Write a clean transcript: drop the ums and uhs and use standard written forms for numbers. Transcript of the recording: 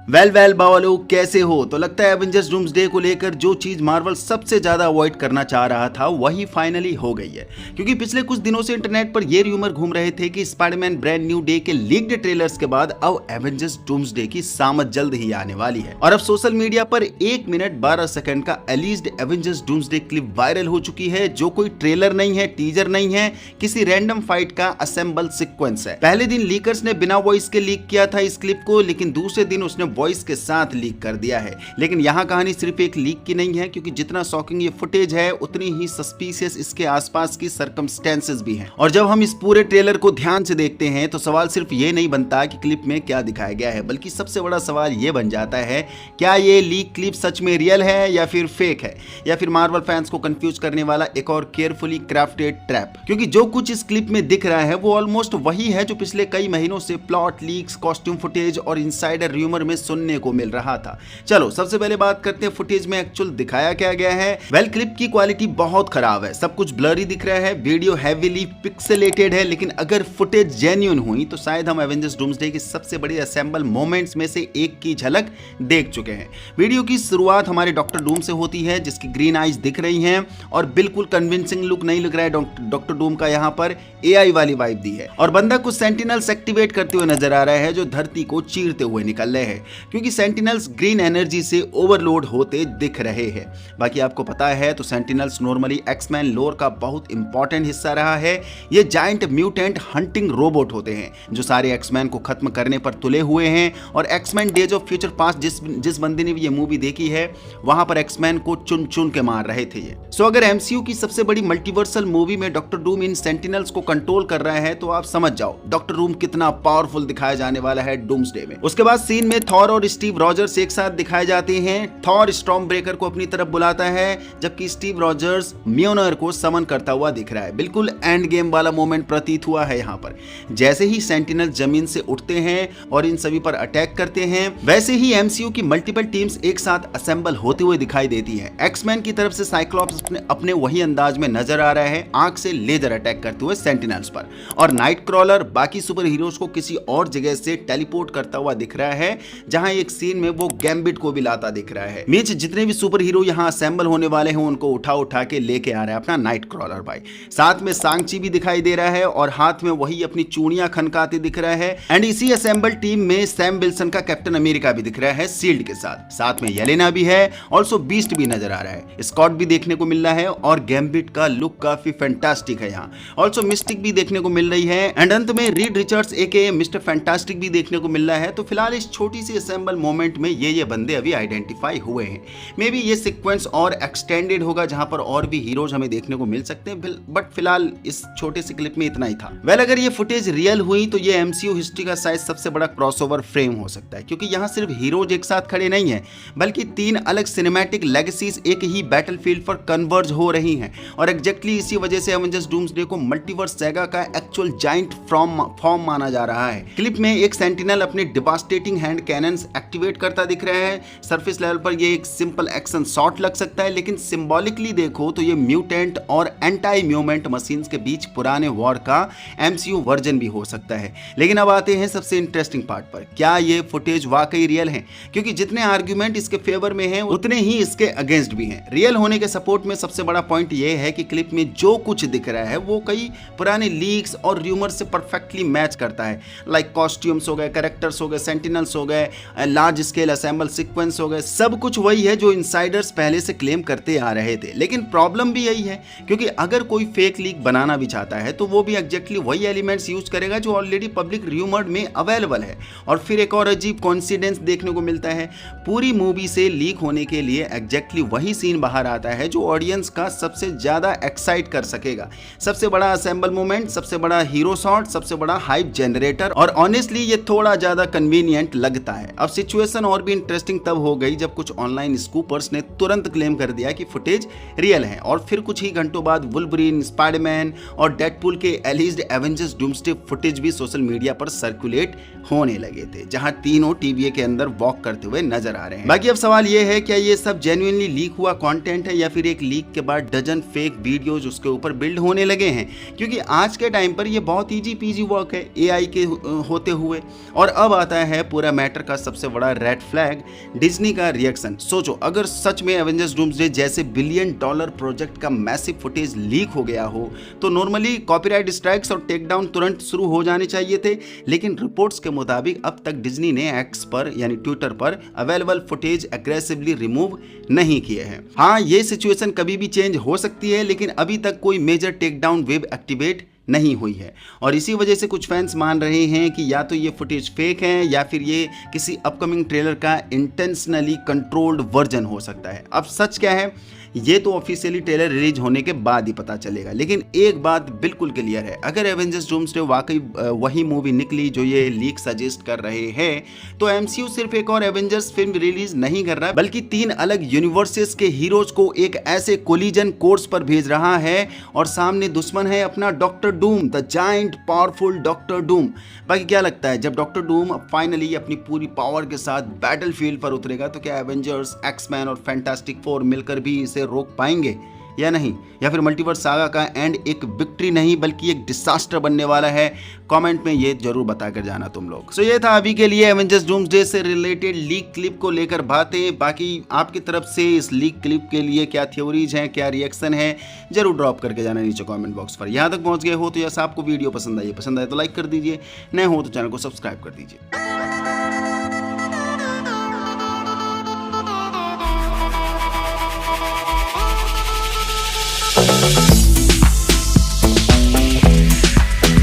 Well बावलो कैसे हो। तो लगता है एवेंजर्स डूम्सडे को लेकर जो चीज मार्वल सबसे ज्यादा अवॉइड करना चाह रहा था वही फाइनली हो गई है, क्योंकि पिछले कुछ दिनों से इंटरनेट पर ये र्यूमर घूम रहे थे कि स्पाइडरमैन ब्रांड न्यू डे के लीक्ड ट्रेलर्स के बाद अब एवेंजर्स डूम्सडे की सामत जल्द ही आने वाली है। और अब सोशल मीडिया पर 1 मिनट 12 सेकंड का एलीज्ड एवेंजर्स डूम्सडे क्लिप वायरल हो चुकी है, जो कोई ट्रेलर नहीं है, टीजर नहीं है, किसी रैंडम फाइट का असेंबल सीक्वेंस है। पहले दिन लीकर्स ने बिना वॉइस के लीक किया था इस क्लिप को, लेकिन दूसरे दिन उसने वॉइस के साथ लीक कर दिया है। लेकिन यहाँ कहानी सिर्फ एक लीक की नहीं है, क्योंकि जितना शॉकिंग ये फुटेज है उतनी ही सस्पिशियस इसके आसपास की सर्कमस्टेंसेस भी हैं। और जब हम इस पूरे ट्रेलर को ध्यान से देखते हैं तो सवाल सिर्फ ये नहीं बनता कि क्लिप में क्या दिखाया गया है, बल्कि सबसे बड़ा सवाल ये बन जाता है, क्या ये लीक क्लिप सच में रियल है या फिर फेक है, या फिर मार्वल फैंस को कंफ्यूज करने वाला एक और केयरफुली क्राफ्टेड ट्रैप। क्योंकि जो कुछ इस क्लिप में दिख रहा है वो ऑलमोस्ट वही है जो पिछले कई महीनों से प्लॉट लीक्स, कॉस्ट्यूम फुटेज और इनसाइडर र्यूमर में सुनने को मिल रहा था। चलो सबसे पहले बात करते हैं फुटेज में एक्चुअल दिखाया क्या गया है। क्लिप की क्वालिटी बहुत खराब है, सब कुछ ब्लरी दिख रहा है, वीडियो हेवीली पिक्सेलेटेड है। लेकिन अगर फुटेज जेन्युइन हुई तो शायद हम एवेंजर्स डूम्सडे की सबसे बड़ी असेंबल मोमेंट्स में से एक की झलक देख चुके हैं। वीडियो की शुरुआत हमारे डॉक्टर डूम से होती है, जिसकी ग्रीन आइज दिख रही हैं और बिल्कुल कन्विंसिंग लुक नहीं लग रहा है। डॉक्टर डूम का यहाँ पर एआई वाली वाइब दी है और बंदा कुछ सेंटिनल्स एक्टिवेट करते हुए नजर आ रहा है, जो धरती को चीरते हुए निकल रहे हैं, क्योंकि सेंटिनल्स ग्रीन एनर्जी से ओवरलोड होते दिख रहे हैं। बाकी आपको पता है तो सेंटिनल्स नॉर्मली एक्समैन लोर का बहुत इंपॉर्टेंट हिस्सा रहा है। ये जायंट म्यूटेंट हंटिंग रोबोट होते हैं जो सारे एक्समैन को खत्म करने पर तुले हुए हैं। और X Men days of future past जिस बंदे ने भी ये मूवी देखी है वहां पर एक्समैन को चुन चुन के मार रहे थे ये। सो अगर एमसीयू की सबसे बड़ी मल्टीवर्सल मूवी में डॉक्टर डूम इन सेंटिनल्स को कंट्रोल कर रहा है तो आप समझ जाओ डॉक्टर डूम कितना पावरफुल दिखाया जाने वाला है डूम्सडे में। उसके बाद सीन में थॉर और स्टीव रॉजर्स एक साथ दिखाए जाते हैं। थॉर स्टॉर्म ब्रेकर को अपनी तरफ बुलाता है, जबकि स्टीव रॉजर्स म्योनर को समन करता हुआ दिख रहा है। बिल्कुल एंड गेम वाला मोमेंट प्रतीत हुआ है यहाँ पर। जैसे ही सेंटिनल जमीन से उठते हैं और इन सभी पर अटैक करते हैं, वैसे ही एमसीयू की मल्टीपल टीम्स एक साथ असेंबल होते हुए दिखाई देती है। एक्समैन की तरफ से साइक्लॉप्स अपने वही अंदाज में नजर आ रहा है, आंख से लेजर अटैक करते हुए सेंटिनल्स पर। और नाइट क्रॉलर बाकी सुपर हीरोज को किसी और जगह से टेलीपोर्ट करता हुआ दिख रहा है, जहां एक सीन में वो गैम्बिट को भी लाता दिख रहा है। मीच जितने भी सुपर हीरो यहाँ असेंबल होने वाले हैं उनको उठा उठा के लेके आ रहा है अपना नाइट क्रॉलर भाई। साथ में सांग-ची भी दिखाई दे रहा है और हाथ में वही अपनी चूड़ियां खनकाते दिख रहा है। एंड इसी असेंबल टीम में सैम विल्सन का कैप्टन अमेरिका भी दिख रहा है शील्ड के साथ में येलेना भी है, ऑल्सो बीस्ट भी नजर आ रहा है, स्कॉट भी देखने को मिल रहा है और गैम्बिट का लुक काफी फैंटास्टिक है यहाँ। ऑल्सो मिस्टिक भी देखने को मिल रही है एंड अंत में रीड रिचर्ड्स एके मिस्टर फैंटास्टिक भी देखने को मिल रहा है। तो फिलहाल इस छोटी सी असेंबल मोमेंट में ये बंदे अभी आइडेंटिफाई हुए हैं। मे बी ये सीक्वेंस और एक्सटेंडेड होगा जहां पर और भी हीरोज हमें देखने को मिल सकते हैं, बट फिलहाल इस छोटे से क्लिप में इतना ही था। अगर ये फुटेज रियल हुई तो ये एमसीयू हिस्ट्री का शायद सबसे बड़ा क्रॉसओवर फ्रेम हो सकता है, क्योंकि यहाँ सिर्फ हीरोज एक साथ खड़े नहीं है, बल्कि 3 अलग सिनेमैटिक लेगेसीज एक ही बैटलफील्ड पर कन्वर्ज हो रही हैं। और एग्जैक्टली इसी वजह से एवेंजर्स डूम्सडे को मल्टीवर्स सैगा का एक्चुअल जायंट फॉर्म माना जा रहा है। क्लिप में एक सेंटिनल अपने डिवास्टेटिंग हैंड कैनन्स एक्टिवेट करता दिख रहा है। सरफेस लेवल पर ये एक सिंपल एक्शन शॉट लग सकता है, लेकिन सिंबॉलिकली देखो तो ये म्यूटेंट और एंटी म्यूटेंट मशीन्स के बीच पुराने वॉर का एमसीयू वर्जन भी हो सकता है। लेकिन अब आते हैं सबसे इंटरेस्टिंग पार्ट पर, क्या ये फुटेज वाकई रियल है? क्योंकि जितने आर्ग्यूमेंट इसके फेवर में हैं उतने ही इसके अगेंस्ट भी हैं। रियल होने के सपोर्ट में सबसे बड़ा पॉइंट ये है कि क्लिप में जो कुछ दिख रहा है वो कई पुराने लीक्स और र्यूमर से परफेक्टली मैच करता है। लाइक कॉस्ट्यूम्स हो गए, कैरेक्टर्स हो गए, सेंटिनल्स हो गए, लार्ज स्केल असेंबल सीक्वेंस हो गए, सब कुछ वही है जो इनसाइडर्स पहले से क्लेम करते आ रहे थे। लेकिन प्रॉब्लम भी यही है, क्योंकि अगर कोई फेक लीक बनाना भी चाहता है तो वो भी एग्जैक्टली वही एलिमेंट्स यूज करेगा जो ऑलरेडी पब्लिक र्यूमर्ड में अवेलेबल है। और फिर एक और अजीब कोइंसिडेंस देखने को मिलता है, पूरी मूवी से लीक होने के लिए एग्जैक्टली वही सीन बाहर आता है जो ऑडियंस का सबसे ज्यादा एक्साइट कर सकेगा। सबसे बड़ा असेंबल मोमेंट, सबसे बड़ा हीरो शॉट, सबसे बड़ा हाइप जनरेटर। और ऑनेस्टली ये थोड़ा ज्यादा कन्वीनियंट लगता है। अब सिचुएशन और भी इंटरेस्टिंग तब हो गई जब कुछ ऑनलाइन स्कूपर्स ने तुरंत क्लेम कर दिया कि फुटेज रियल है, और फिर कुछ ही घंटों बाद वुल्वरीन, स्पाइडरमैन और डेडपूल के एलीज्ड एवेंजर्स डूम्सडे फुटेज भी सोशल मीडिया पर सर्कुलेट होने लगे थे, जहां तीनों टीवीए के अंदर वॉक करते हुए नजर आ रहे हैं। बाकी अब सवाल यह है, क्या ये सब जेन्युइनली लीक हुआ कंटेंट है या फिर एक लीक के बाद डजन फेक वीडियोज उसके ऊपर बिल्ड होने लगे हैं? क्योंकि आज के टाइम पर ये बहुत इजी पीजी वर्क है एआई के होते हुए। और अब आता है पूरा मैटर का सबसे बड़ा रेड फ्लैग डिज्नी का रिएक्शन। सोचो अगर सच में एवेंजर्स डूम्सडे जैसे $1 बिलियन प्रोजेक्ट का मैसिव फुटेज लीक हो गया हो तो नॉर्मली कॉपीराइट स्ट्राइक्स और टेक डाउन तुरंत शुरू हो जाने चाहिए थे, लेकिन रिपोर्ट्स के मुताबिक अब तक डिज्नी ने एक्स पर यानी ट्विटर पर अवेलेबल फुटेज एग्रेसिवली रिमूव नहीं किए हैं। हाँ, ये सिचुएशन कभी भी चेंज हो सकती है, लेकिन अभी तक कोई major take down wave activate नहीं हुई है और इसी वजह से कुछ फैंस मान रहे हैं कि या तो ये फुटेज फेक है या फिर ये किसी अपकमिंग ट्रेलर का इंटेंशनली कंट्रोल्ड वर्जन हो सकता है। अब सच क्या है ये तो ऑफिशियली ट्रेलर रिलीज होने के बाद ही पता चलेगा, लेकिन एक बात बिल्कुल क्लियर है, अगर एवेंजर्स डूम्सडे वाकई वही मूवी निकली जो ये लीक सजेस्ट कर रहे हैं तो एमसीयू सिर्फ एक और एवेंजर्स फिल्म रिलीज नहीं कर रहा बल्कि 3 अलग यूनिवर्सेस के हीरोज को एक ऐसे कोलिजन कोर्स पर भेज रहा है और सामने दुश्मन है अपना doctor Doom, the giant powerful doctor Doom. बाकी क्या लगता है जब डॉक्टर डूम फाइनली अपनी पूरी पावर के साथ बैटलफील्ड पर उतरेगा तो क्या एवेंजर्स, एक्समैन और फैंटास्टिक फोर मिलकर भी इसे रोक पाएंगे या नहीं, या फिर मल्टीवर्स सागा का एंड एक विक्ट्री नहीं बल्कि एक डिसास्टर बनने वाला है? कमेंट में ये जरूर बताकर जाना तुम लोग। सो ये था अभी के लिए एवेंजर्स डूम्सडे से रिलेटेड लीक क्लिप को लेकर बातें। बाकी आपकी तरफ से इस लीक क्लिप के लिए क्या थ्योरीज हैं, क्या रिएक्शन है, जरूर ड्रॉप करके जाना नीचे कमेंट बॉक्स पर। यहाँ तक पहुँच गए हो तो यस आपको वीडियो पसंद आई है तो लाइक कर दीजिए, नए हो तो चैनल को सब्सक्राइब कर दीजिए।